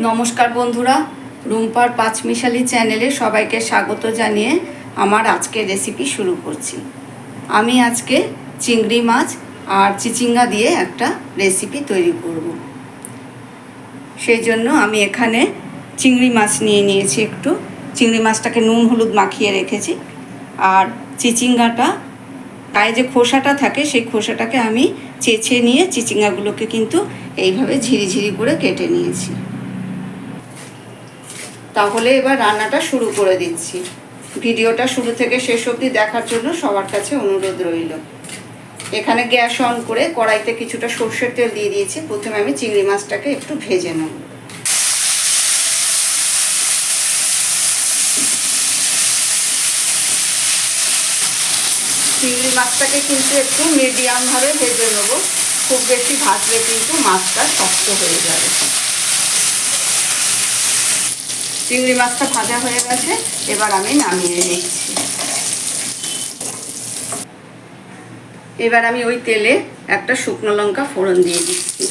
নমস্কার বন্ধুরা, রুম্পার পাঁচমিশালি চ্যানেলে সবাইকে স্বাগত জানিয়ে আমার আজকের রেসিপি শুরু করছি। আমি আজকে চিংড়ি মাছ আর চিচিঙ্গা দিয়ে একটা রেসিপি তৈরি করব। সেই জন্য আমি এখানে চিংড়ি মাছ নিয়ে নিয়েছি। একটু চিংড়ি মাছটাকে নুন হলুদ মাখিয়ে রেখেছি। আর চিচিঙ্গাটা গায়ে যে খোসাটা থাকে সেই খোসাটাকে আমি চেঁচে নিয়ে চিচিঙ্গাগুলোকে কিন্তু এইভাবে ঝিরিঝিরি করে কেটে নিয়েছি। তাহলে এবার রান্নাটা শুরু করে দিচ্ছি। ভিডিওটা শুরু থেকে শেষ অবধি দেখার জন্য সবার কাছে অনুরোধ রইল। এখানে গ্যাস অন করে কড়াইতে কিছুটা সর্ষের তেল দিয়ে দিয়েছি। প্রথমে আমি চিংড়ি মাছটাকে একটু ভেজে নেব। চিংড়ি মাছটাকে কিন্তু একটু মিডিয়ামভাবে ভেজে নেব। খুব বেশি ভাজলে কিন্তু মাছটা শক্ত হয়ে যাবে। চিংড়ি মাছটা ভাজা হয়ে গেছে, এবার আমি নামিয়ে নিচ্ছি। এবার আমি ওই তেলে একটা শুকনো লঙ্কা ফোড়ন দিয়ে দিচ্ছি।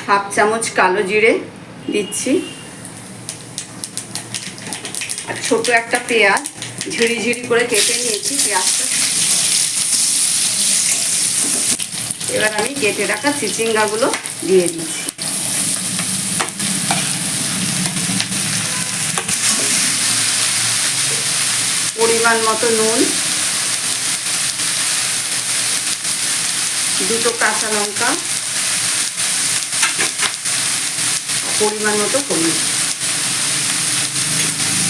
হাফ চামচ কালো জিরে দিচ্ছি। আর ছোট একটা পেঁয়াজ ঝিরিঝিরি করে কেটে নিয়েছি পেঁয়াজটা। এবার আমি কেটে রাখা চিচিঙ্গাগুলো দিয়ে দিচ্ছি। পরিমাণ মতো নুন, দুটো কাঁচা লঙ্কা, পরিমাণ মতো হলুদ।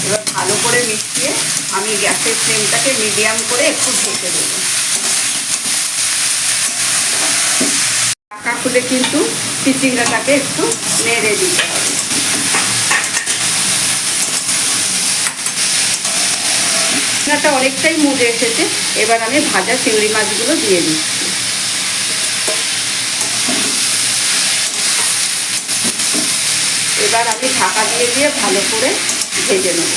এবার ভালো করে মিশিয়ে আমি গ্যাসের ফ্লেমটাকে মিডিয়াম করে একটু ঢেকে দেবো। ঢাকা খুলে কিন্তু চিচিঙ্গাটাকে একটু নেড়ে দিতে হবে। চিচিঙ্গাটা অনেকটাই মুড়ে এসেছে। এবার আমি ভাজা চিংড়ি মাছগুলো দিয়ে দিচ্ছি। এবার আমি ঢাকা দিয়ে দিয়ে ভালো করে ভেজে নেব।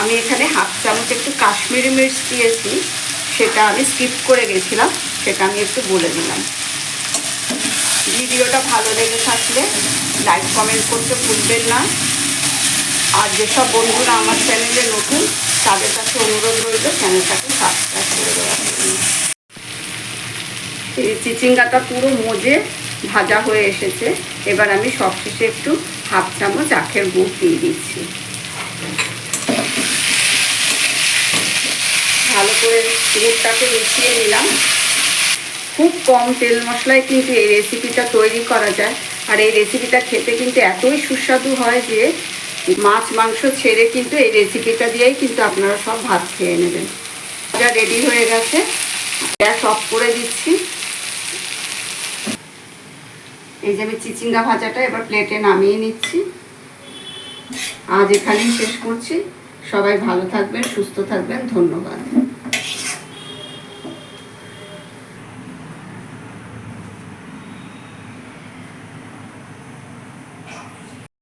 আমি এখানে হাফ চামচ একটু কাশ্মীরি মির্চ দিয়েছি, সেটা আমি স্কিপ করে গেছিলাম, সেটা আমি একটু বলে দিলাম। ভিডিওটা ভালো লেগে থাকলে লাইক কমেন্ট করতে ভুলবেন না। আর যেসব বন্ধুরা আমার চ্যানেলে নতুন তাদের কাছে অনুরোধ রইল চ্যানেলটাকে সাবস্ক্রাইব করে দেওয়ার জন্য। এই চিচিঙ্গাটা পুরো মজে ভাজা হয়ে এসেছে। এবার আমি সবশেষে একটু হাফ চামচ আখের গুড় দিয়ে দিচ্ছি। ভালো করে গুড়টাকে মিশিয়ে নিলাম। খুব কম তেল মশলায় কিন্তু এই রেসিপিটা তৈরি করা যায়। আর এই রেসিপিটা খেতে কিন্তু এতই সুস্বাদু হয় যে মাছ মাংস ছেড়ে কিন্তু এই রেসিপিটা দিয়েই কিন্তু আপনারা সব ভাত খেয়ে নেবেন। যা রেডি হয়ে গেছে, গ্যাস অফ করে দিচ্ছি। এই যে আমি চিচিঙ্গা ভাজাটা এবার প্লেটে নামিয়ে নিচ্ছি। আজ এখানেই শেষ করছি। সবাই ভালো থাকবেন, সুস্থ থাকবেন। ধন্যবাদ।